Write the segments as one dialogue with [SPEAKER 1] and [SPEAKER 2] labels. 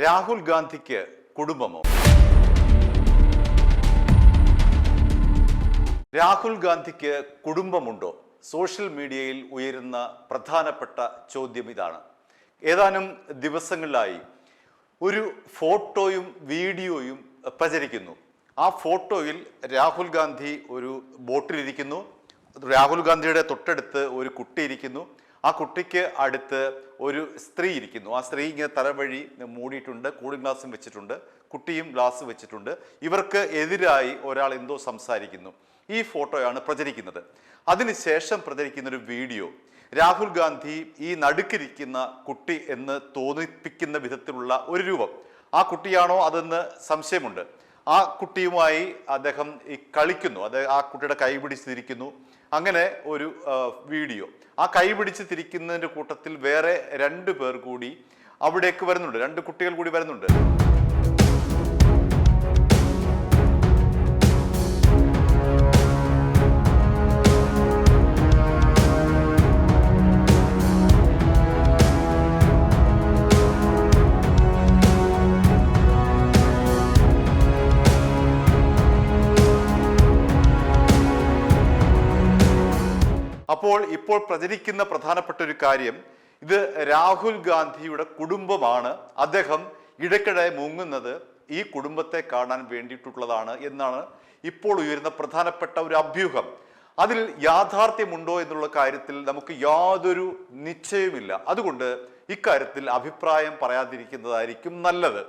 [SPEAKER 1] രാഹുൽ ഗാന്ധിക്ക് കുടുംബമോ? രാഹുൽ ഗാന്ധിക്ക് കുടുംബമുണ്ടോ? സോഷ്യൽ മീഡിയയിൽ ഉയരുന്ന പ്രധാനപ്പെട്ട ചോദ്യം ഇതാണ്. ഏതാനും ദിവസങ്ങളിലായി ഒരു ഫോട്ടോയും വീഡിയോയും പ്രചരിക്കുന്നു. ആ ഫോട്ടോയിൽ രാഹുൽ ഗാന്ധി ഒരു ബോട്ടിലിരിക്കുന്നു. രാഹുൽ ഗാന്ധിയുടെ തൊട്ടടുത്ത് ഒരു കുട്ടി ഇരിക്കുന്നു. ആ കുട്ടിക്ക് അടുത്ത് ഒരു സ്ത്രീ ഇരിക്കുന്നു. ആ സ്ത്രീ ഇങ്ങനെ തലവഴി മൂടിയിട്ടുണ്ട്, കൂളിംഗ് ഗ്ലാസും വെച്ചിട്ടുണ്ട്, കുട്ടിയും ഗ്ലാസ് വെച്ചിട്ടുണ്ട്. ഇവർക്ക് എതിരായി ഒരാൾ എന്തോ സംസാരിക്കുന്നു. ഈ ഫോട്ടോയാണ് പ്രചരിക്കുന്നത്. അതിനുശേഷം പ്രചരിക്കുന്ന ഒരു വീഡിയോ, രാഹുൽ ഗാന്ധി ഈ നടുക്കിരിക്കുന്ന കുട്ടി എന്ന് തോന്നിപ്പിക്കുന്ന വിധത്തിലുള്ള ഒരു രൂപം. ആ കുട്ടിയാണോ അതെന്ന് സംശയമുണ്ട്. ആ കുട്ടിയുമായി അദ്ദേഹം ഈ കളിക്കുന്നു. ആ കുട്ടിയുടെ കൈ പിടിച്ചിരിക്കുന്നു. അങ്ങനെ ഒരു വീഡിയോ. ആ കൈ പിടിച്ച് തിരിക്കുന്നതിൻ്റെ കൂട്ടത്തിൽ വേറെ 2 പേർ കൂടി അവിടേക്ക് വരുന്നുണ്ട്. 2 കുട്ടികൾ കൂടി വരുന്നുണ്ട്. ഇപ്പോൾ പ്രചരിക്കുന്ന പ്രധാനപ്പെട്ട ഒരു കാര്യം, ഇത് രാഹുൽ ഗാന്ധിയുടെ കുടുംബമാണ്. അദ്ദേഹം ഇടയ്ക്കിടെ മുങ്ങുന്നത് ഈ കുടുംബത്തെ കാണാൻ വേണ്ടിയിട്ടുള്ളതാണ് എന്നാണ് ഇപ്പോൾ ഉയരുന്ന പ്രധാനപ്പെട്ട ഒരു അഭ്യൂഹം. അതിൽ യാഥാർത്ഥ്യമുണ്ടോ എന്നുള്ള കാര്യത്തിൽ നമുക്ക് യാതൊരു നിശ്ചയമില്ല. അതുകൊണ്ട് ഇക്കാര്യത്തിൽ അഭിപ്രായം പറയാതിരിക്കുന്നതായിരിക്കും നല്ലത്.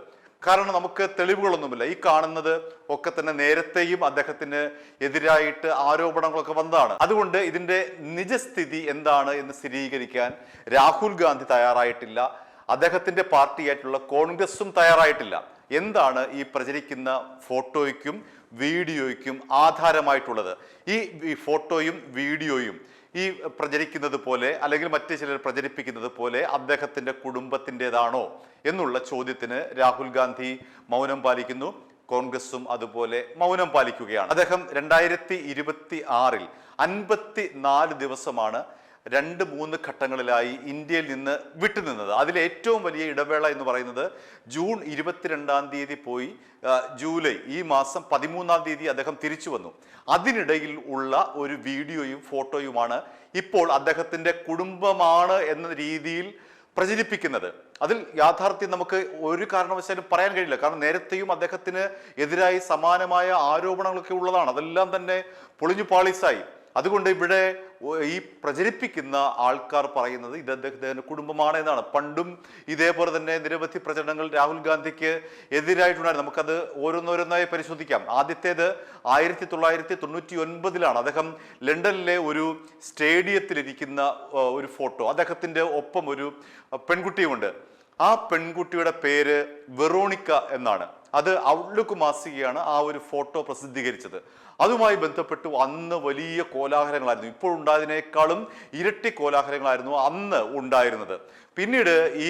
[SPEAKER 1] കാരണം നമുക്ക് തെളിവുകളൊന്നുമില്ല. ഈ കാണുന്നത് ഒക്കെ തന്നെ നേരത്തെയും അദ്ദേഹത്തിന് എതിരായിട്ട് ആരോപണങ്ങളൊക്കെ വന്നതാണ്. അതുകൊണ്ട് ഇതിന്റെ നിജസ്ഥിതി എന്താണ് എന്ന് സ്ഥിരീകരിക്കാൻ രാഹുൽ ഗാന്ധി തയ്യാറായിട്ടില്ല. അദ്ദേഹത്തിന്റെ പാർട്ടിയായിട്ടുള്ള കോൺഗ്രസും തയ്യാറായിട്ടില്ല. എന്താണ് ഈ പ്രചരിക്കുന്ന ഫോട്ടോയ്ക്കും വീഡിയോയ്ക്കും ആധാരമായിട്ടുള്ളത്? ഈ ഫോട്ടോയും വീഡിയോയും ഈ പ്രചരിക്കുന്നത് പോലെ അല്ലെങ്കിൽ മറ്റു ചിലർ പ്രചരിപ്പിക്കുന്നത് പോലെ അദ്ദേഹത്തിന്റെ കുടുംബത്തിൻ്റെതാണോ എന്നുള്ള ചോദ്യത്തിന് രാഹുൽ ഗാന്ധി മൗനം പാലിക്കുന്നു. കോൺഗ്രസും അതുപോലെ മൗനം പാലിക്കുകയാണ്. അദ്ദേഹം 2026 54 ദിവസമാണ് 2-3 ഘട്ടങ്ങളിലായി ഇന്ത്യയിൽ നിന്ന് വിട്ടുനിന്നത്. അതിൽ ഏറ്റവും വലിയ ഇടവേള എന്ന് പറയുന്നത് ജൂൺ 22-ാം തീയതി പോയി ജൂലൈ ഈ മാസം 13-ാം തീയതി അദ്ദേഹം തിരിച്ചു വന്നു. അതിനിടയിൽ ഉള്ള ഒരു വീഡിയോയും ഫോട്ടോയുമാണ് ഇപ്പോൾ അദ്ദേഹത്തിന്റെ കുടുംബമാണ് എന്ന രീതിയിൽ പ്രചരിപ്പിക്കുന്നത്. അതിൽ യാഥാർത്ഥ്യം നമുക്ക് ഒരു കാരണവശാലും പറയാൻ കഴിയില്ല. കാരണം നേരത്തെയും അദ്ദേഹത്തിന് എതിരായി സമാനമായ ആരോപണങ്ങളൊക്കെ ഉള്ളതാണ്. അതെല്ലാം തന്നെ പൊളിഞ്ഞു പാളീസായി. അതുകൊണ്ട് ഇവിടെ ഈ പ്രചരിപ്പിക്കുന്ന ആൾക്കാർ പറയുന്നത് ഇത് അദ്ദേഹത്തിന്റെ കുടുംബമാണ് എന്നാണ്. പണ്ടും ഇതേപോലെ തന്നെ നിരവധി പ്രചരണങ്ങൾ രാഹുൽ ഗാന്ധിക്ക് എതിരായിട്ടുണ്ടായിരുന്നു. നമുക്കത് ഓരോന്നോരോന്നായി പരിശോധിക്കാം. ആദ്യത്തേത് 1999 അദ്ദേഹം ലണ്ടനിലെ ഒരു സ്റ്റേഡിയത്തിലിരിക്കുന്ന ഒരു ഫോട്ടോ. അദ്ദേഹത്തിന്റെ ഒപ്പം ഒരു പെൺകുട്ടിയുമുണ്ട്. ആ പെൺകുട്ടിയുടെ പേര് വെറോണിക്ക എന്നാണ്. അത് ഔട്ട്ലുക്ക് മാസികയാണ് ആ ഒരു ഫോട്ടോ പ്രസിദ്ധീകരിച്ചത്. അതുമായി ബന്ധപ്പെട്ട് അന്ന് വലിയ കോലാഹലങ്ങളായിരുന്നു. ഇപ്പോൾ ഉണ്ടായതിനേക്കാളും ഇരട്ടി കോലാഹലങ്ങളായിരുന്നു അന്ന് ഉണ്ടായിരുന്നത്. പിന്നീട് ഈ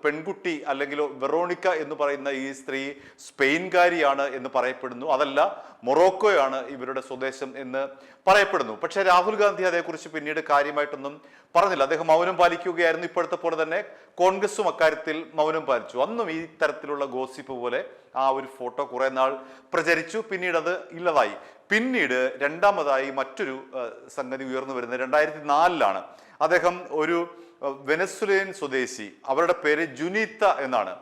[SPEAKER 1] പെൺകുട്ടി അല്ലെങ്കിൽ വെറോണിക്ക എന്ന് പറയുന്ന ഈ സ്ത്രീ സ്പെയിൻകാരിയാണ് എന്ന് പറയപ്പെടുന്നു. അതല്ല, മൊറോക്കോയാണ് ഇവരുടെ സ്വദേശം എന്ന് പറയപ്പെടുന്നു. പക്ഷേ രാഹുൽ ഗാന്ധി അതേക്കുറിച്ച് പിന്നീട് കാര്യമായിട്ടൊന്നും പറഞ്ഞില്ല. അദ്ദേഹം മൗനം പാലിക്കുകയായിരുന്നു. ഇപ്പോഴത്തെ പോലെ തന്നെ കോൺഗ്രസും അക്കാര്യത്തിൽ മൗനം പാലിച്ചു. അന്നും ഈ തരത്തിലുള്ള ഗോസിപ്പ് പോലെ ആ ഒരു ഫോട്ടോ കുറെ നാൾ പ്രചരിച്ചു. പിന്നീട് അത് ഇല്ലതായി. പിന്നീട് രണ്ടാമതായി മറ്റൊരു സംഗതി ഉയർന്നു വരുന്നത് 2004 അദ്ദേഹം ഒരു വെനസ്വേലിയൻ സ്വദേശി, അവരുടെ പേര് ജുനീത്ത എന്നാണ്.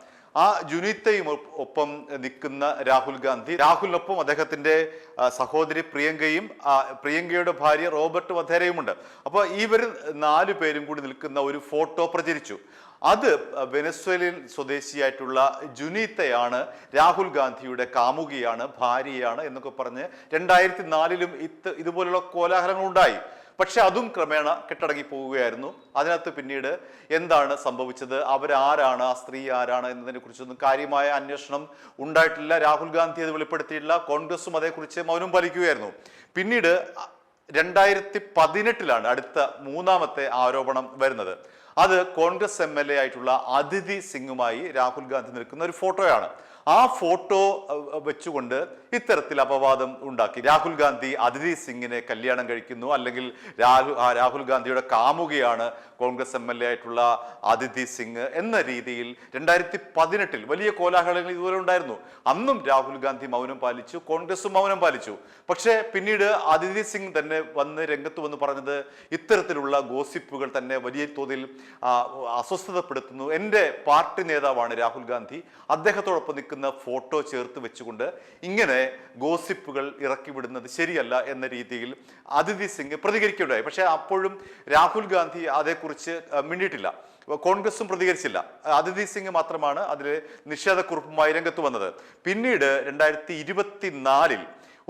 [SPEAKER 1] ആ ജുനീത്തയും ഒപ്പം നിൽക്കുന്ന രാഹുൽ ഗാന്ധി, രാഹുലിനൊപ്പം അദ്ദേഹത്തിന്റെ സഹോദരി പ്രിയങ്കയുടെ ഭാര്യ റോബർട്ട് വധേരയുമുണ്ട്. അപ്പോൾ ഇവർ 4 പേരും കൂടി നിൽക്കുന്ന ഒരു ഫോട്ടോ പ്രചരിച്ചു. അത് വെനസ്വേലിയൻ സ്വദേശിയായിട്ടുള്ള ജുനീത്തയാണ്, രാഹുൽ ഗാന്ധിയുടെ കാമുകിയാണ്, ഭാര്യയാണ് എന്നൊക്കെ പറഞ്ഞ് 2004 ഇതുപോലുള്ള കോലാഹലങ്ങൾ ഉണ്ടായി. പക്ഷെ അതും ക്രമേണ കെട്ടടങ്ങി പോവുകയായിരുന്നു. അതിനകത്ത് പിന്നീട് എന്താണ് സംഭവിച്ചത്, അവരാരാണ്, ആ സ്ത്രീ ആരാണ് എന്നതിനെ കുറിച്ചൊന്നും കാര്യമായ അന്വേഷണം ഉണ്ടായിട്ടില്ല. രാഹുൽ ഗാന്ധി അത് വെളിപ്പെടുത്തിയിട്ടില്ല. കോൺഗ്രസും അതേക്കുറിച്ച് മൗനം പാലിക്കുകയായിരുന്നു. പിന്നീട് 2018 അടുത്ത 3ാമത്തെ ആരോപണം വരുന്നത്. അത് കോൺഗ്രസ് MLA ആയിട്ടുള്ള അതിഥി സിംഗുമായി രാഹുൽ ഗാന്ധി നിൽക്കുന്ന ഒരു ഫോട്ടോയാണ്. ആ ഫോട്ടോ വെച്ചുകൊണ്ട് ഇത്തരത്തിൽ അപവാദം ഉണ്ടാക്കി. രാഹുൽ ഗാന്ധി അതിഥി സിംഗിനെ കല്യാണം കഴിക്കുന്നു, അല്ലെങ്കിൽ രാഹുൽ ഗാന്ധിയുടെ കാമുകയാണ് കോൺഗ്രസ് MLA ആയിട്ടുള്ള അതിഥി സിംഗ് എന്ന രീതിയിൽ 2018 വലിയ കോലാഹലങ്ങൾ ഇതുവരെ ഉണ്ടായിരുന്നു. അന്നും രാഹുൽ ഗാന്ധി മൗനം പാലിച്ചു, കോൺഗ്രസും മൗനം പാലിച്ചു. പക്ഷേ പിന്നീട് അതിഥി സിംഗ് തന്നെ വന്ന് രംഗത്ത് വന്ന് പറഞ്ഞത് ഇത്തരത്തിലുള്ള ഗോസിപ്പുകൾ തന്നെ വലിയ തോതിൽ അസ്വസ്ഥതപ്പെടുത്തുന്നു. എൻ്റെ പാർട്ടി നേതാവാണ് രാഹുൽ ഗാന്ധി, അദ്ദേഹത്തോടൊപ്പം നിൽക്കുന്ന ഫോട്ടോ ചേർത്ത് വെച്ചുകൊണ്ട് ഇങ്ങനെ ഗോസിപ്പുകൾ ഇറക്കി വിടുന്നത് ശരിയല്ല എന്ന രീതിയിൽ അതിഥി സിംഗ് പ്രതികരിക്കുകയുണ്ടായി. പക്ഷെ അപ്പോഴും രാഹുൽ ഗാന്ധി അതേക്കുറിച്ച് മിണ്ടിയിട്ടില്ല, കോൺഗ്രസും പ്രതികരിച്ചില്ല. അതിഥി സിംഗ് മാത്രമാണ് അതിൽ നിഷേധക്കുറിപ്പുമായി രംഗത്ത് വന്നത്. പിന്നീട് 2024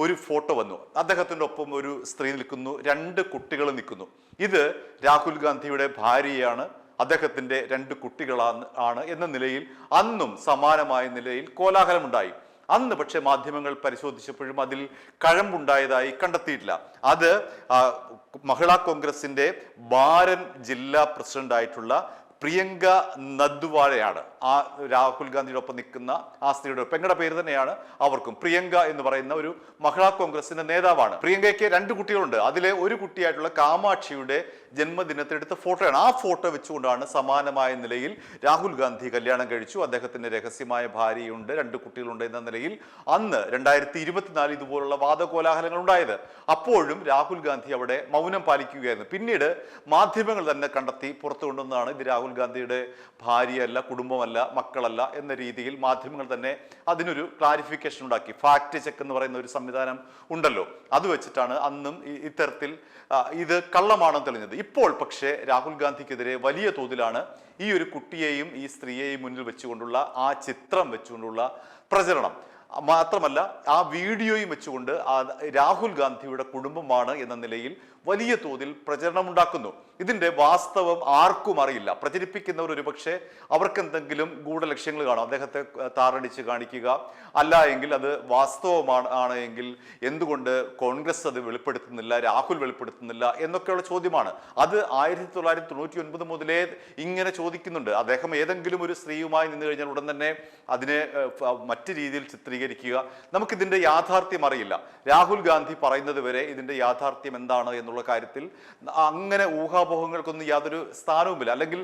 [SPEAKER 1] ഒരു ഫോട്ടോ വന്നു. അദ്ദേഹത്തിൻ്റെ ഒപ്പം ഒരു സ്ത്രീ നിൽക്കുന്നു, 2 കുട്ടികൾ നിൽക്കുന്നു. ഇത് രാഹുൽ ഗാന്ധിയുടെ ഭാര്യയാണ്, അദ്ദേഹത്തിൻ്റെ 2 കുട്ടികളാണ് എന്ന നിലയിൽ അന്നും സമാനമായ നിലയിൽ കോലാഹലമുണ്ടായി. അന്ന് പക്ഷെ മാധ്യമങ്ങൾ പരിശോധിച്ചപ്പോഴും അതിൽ കഴമ്പുണ്ടായതായി കണ്ടെത്തിയിട്ടില്ല. അത് മഹിളാ കോൺഗ്രസിന്റെ ബാരൻ ജില്ലാ പ്രസിഡന്റ് ആയിട്ടുള്ള പ്രിയങ്ക നദ്വാളയാണ് ആ രാഹുൽ ഗാന്ധിയുടെ ഒപ്പം നിൽക്കുന്ന ആ സ്ത്രീയുടെ പെങ്ങളുടെ പേര് തന്നെയാണ് അവർക്കും. പ്രിയങ്ക എന്ന് പറയുന്ന ഒരു മഹിളാ കോൺഗ്രസിന്റെ നേതാവാണ്. പ്രിയങ്കയ്ക്ക് 2 കുട്ടികളുണ്ട്. അതിലെ ഒരു കുട്ടിയായിട്ടുള്ള കാമാക്ഷിയുടെ ജന്മദിനത്തിലെടുത്ത ഫോട്ടോയാണ്. ആ ഫോട്ടോ വെച്ചുകൊണ്ടാണ് സമാനമായ നിലയിൽ രാഹുൽ ഗാന്ധി കല്യാണം കഴിച്ചു, അദ്ദേഹത്തിന് രഹസ്യമായ ഭാര്യയുണ്ട്, 2 കുട്ടികളുണ്ട് എന്ന നിലയിൽ അന്ന് 2024 ഇതുപോലുള്ള വാദകോലാഹലങ്ങൾ ഉണ്ടായത്. അപ്പോഴും രാഹുൽ ഗാന്ധി അവിടെ മൗനം പാലിക്കുകയായിരുന്നു. പിന്നീട് മാധ്യമങ്ങൾ തന്നെ കണ്ടെത്തി പുറത്തു കൊണ്ടുവന്നതാണ് ഇത് രാഹുൽ ഗാന്ധിയുടെ ഭാര്യയല്ല, കുടുംബമല്ല, മക്കളല്ല എന്ന രീതിയിൽ മാധ്യമങ്ങൾ തന്നെ അതിനൊരു ക്ലാരിഫിക്കേഷൻ ഉണ്ടാക്കി. ഫാക്ട് ചെക്ക് എന്ന് പറയുന്ന ഒരു സംവിധാനം ഉണ്ടല്ലോ, അത് വെച്ചിട്ടാണ് അന്നും ഇത്തരത്തിൽ ഇത് കള്ളമാണെന്ന് തെളിഞ്ഞത്. ഇപ്പോൾ പക്ഷേ രാഹുൽ ഗാന്ധിക്കെതിരെ വലിയ തോതിലാണ് ഈ ഒരു കുട്ടിയെയും ഈ സ്ത്രീയെയും മുന്നിൽ വെച്ചുകൊണ്ടുള്ള ആ ചിത്രം വെച്ചുകൊണ്ടുള്ള പ്രചരണം. മാത്രമല്ല ആ വീഡിയോയും വെച്ചുകൊണ്ട് രാഹുൽ ഗാന്ധിയുടെ കുടുംബമാണ് എന്ന നിലയിൽ വലിയ തോതിൽ പ്രചരണം ഉണ്ടാക്കുന്നു. ഇതിന്റെ വാസ്തവം ആർക്കും അറിയില്ല. പ്രചരിപ്പിക്കുന്നവർ ഒരുപക്ഷെ അവർക്ക് എന്തെങ്കിലും ഗൂഢലക്ഷ്യങ്ങൾ കാണും, അദ്ദേഹത്തെ താറടിച്ച് കാണിക്കുക, അല്ല എങ്കിൽ അത് വാസ്തവമാണ് എങ്കിൽ എന്തുകൊണ്ട് കോൺഗ്രസ് അത് വെളിപ്പെടുത്തുന്നില്ല, രാഹുൽ വെളിപ്പെടുത്തുന്നില്ല എന്നൊക്കെയുള്ള ചോദ്യമാണ്. അത് 1999 മുതലേ ഇങ്ങനെ ചോദിക്കുന്നുണ്ട്. അദ്ദേഹം ഏതെങ്കിലും ഒരു സ്ത്രീയുമായി നിന്ന് കഴിഞ്ഞാൽ ഉടൻ തന്നെ അതിനെ മറ്റു രീതിയിൽ ചിത്രീകരിക്കുക. നമുക്കിതിന്റെ യാഥാർത്ഥ്യം അറിയില്ല. രാഹുൽ ഗാന്ധി പറയുന്നത് വരെ ഇതിന്റെ യാഥാർത്ഥ്യം എന്താണ് എന്നുള്ള കാര്യത്തിൽ അങ്ങനെ ഊഹാപോഹങ്ങൾക്കൊന്നും യാതൊരു സ്ഥാനവുമില്ല. അല്ലെങ്കിൽ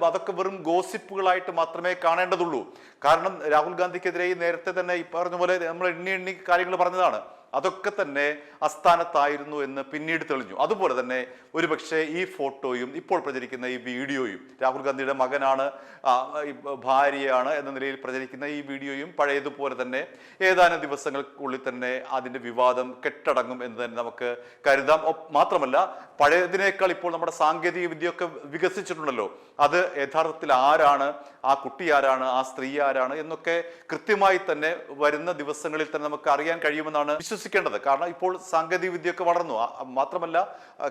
[SPEAKER 1] അതൊക്കെ വെറും ഗോസിപ്പുകളായിട്ട് മാത്രമേ കാണേണ്ടതുള്ളൂ. കാരണം രാഹുൽ ഗാന്ധിക്കെതിരെ നേരത്തെ തന്നെ ഈ പറഞ്ഞ പോലെ നമ്മൾ എണ്ണി കാര്യങ്ങൾ പറഞ്ഞതാണ്. അതൊക്കെ തന്നെ അസ്ഥാനത്തായിരുന്നു എന്ന് പിന്നീട് തെളിഞ്ഞു. അതുപോലെ തന്നെ ഒരുപക്ഷെ ഈ ഫോട്ടോയും ഇപ്പോൾ പ്രചരിക്കുന്ന ഈ വീഡിയോയും, രാഹുൽ ഗാന്ധിയുടെ മകനാണ്, ഭാര്യയാണ് എന്ന നിലയിൽ പ്രചരിക്കുന്ന ഈ വീഡിയോയും പഴയതുപോലെ തന്നെ ഏതാനും ദിവസങ്ങൾക്കുള്ളിൽ തന്നെ അതിന്റെ വിവാദം കെട്ടടങ്ങും എന്ന് തന്നെ നമുക്ക് കരുതാം. മാത്രമല്ല പഴയതിനേക്കാൾ ഇപ്പോൾ നമ്മുടെ സാങ്കേതിക വിദ്യയൊക്കെ വികസിച്ചിട്ടുണ്ടല്ലോ. അത് യഥാർത്ഥത്തിൽ ആരാണ്, ആ കുട്ടി ആരാണ്, ആ സ്ത്രീ ആരാണ് എന്നൊക്കെ കൃത്യമായി തന്നെ വരുന്ന ദിവസങ്ങളിൽ തന്നെ നമുക്ക് അറിയാൻ കഴിയുമെന്നാണ് വിശ്വസിക്കേണ്ടത്. കാരണം ഇപ്പോൾ സാങ്കേതിക വിദ്യയൊക്കെ വളർന്നു. മാത്രമല്ല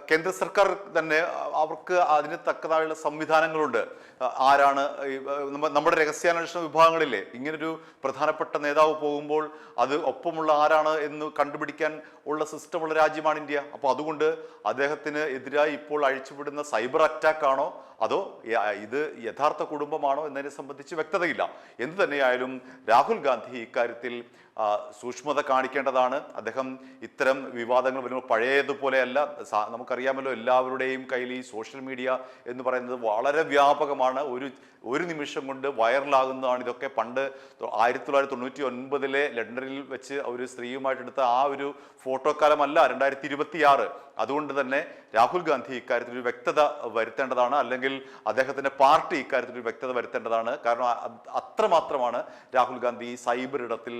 [SPEAKER 1] കേന്ദ്ര സർക്കാർ തന്നെ അവർക്ക് അതിന് തക്കതായുള്ള സംവിധാനങ്ങളുണ്ട്. ആരാണ് നമ്മുടെ രഹസ്യാന്വേഷണ വിഭാഗങ്ങളിലെ ഇങ്ങനൊരു പ്രധാനപ്പെട്ട നേതാവ് പോകുമ്പോൾ അത് ഒപ്പമുള്ള ആരാണ് എന്ന് കണ്ടുപിടിക്കാൻ ഉള്ള സിസ്റ്റമുള്ള രാജ്യമാണ് ഇന്ത്യ. അപ്പോൾ അതുകൊണ്ട് അദ്ദേഹത്തിന് എതിരായി ഇപ്പോൾ അഴിച്ചുവിടുന്ന സൈബർ അറ്റാക്ക് ആണോ അതോ ഇത് യഥാർത്ഥ കുടുംബമാണോ എന്നതിനെ സംബന്ധിച്ച് വ്യക്തതയില്ല. എന്തു തന്നെയായാലും രാഹുൽ ഗാന്ധി ഇക്കാര്യത്തിൽ സൂക്ഷ്മത കാണിക്കേണ്ടതാണ്. അദ്ദേഹം ഇത്തരം വിവാദങ്ങൾ വരുമ്പോൾ പഴയതുപോലെയല്ല. നമുക്കറിയാമല്ലോ, എല്ലാവരുടെയും കയ്യിൽ ഈ സോഷ്യൽ മീഡിയ എന്ന് പറയുന്നത് വളരെ വ്യാപകമാണ്. ഒരു നിമിഷം കൊണ്ട് വൈറലാകുന്നതാണ് ഇതൊക്കെ. പണ്ട് 1999 ലണ്ടനിൽ വെച്ച് ഒരു സ്ത്രീയുമായിട്ടെടുത്ത ആ ഒരു ഫോട്ടോ കാലമല്ല 2026. അതുകൊണ്ട് തന്നെ രാഹുൽ ഗാന്ധി ഇക്കാര്യത്തിൽ ഒരു വ്യക്തത വരുത്തേണ്ടതാണ്, അല്ലെങ്കിൽ അദ്ദേഹത്തിന്റെ പാർട്ടി ഇക്കാര്യത്തിൽ ഒരു വ്യക്തത വരുത്തേണ്ടതാണ്. കാരണം അത്രമാത്രമാണ് രാഹുൽ ഗാന്ധി സൈബർ ഇടത്തിൽ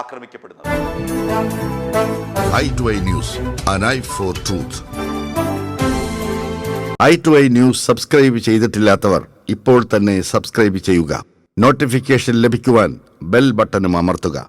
[SPEAKER 1] ആക്രമിക്കപ്പെടുന്നത്.
[SPEAKER 2] i2i News, an eye for truth. i2i News subscribe ചെയ്തിട്ടില്ലാത്തവർ ഇപ്പോൾ തന്നെ സബ്സ്ക്രൈബ് ചെയ്യുക. നോട്ടിഫിക്കേഷൻ ലഭിക്കുവാൻ ബെൽ ബട്ടണും അമർത്തുക.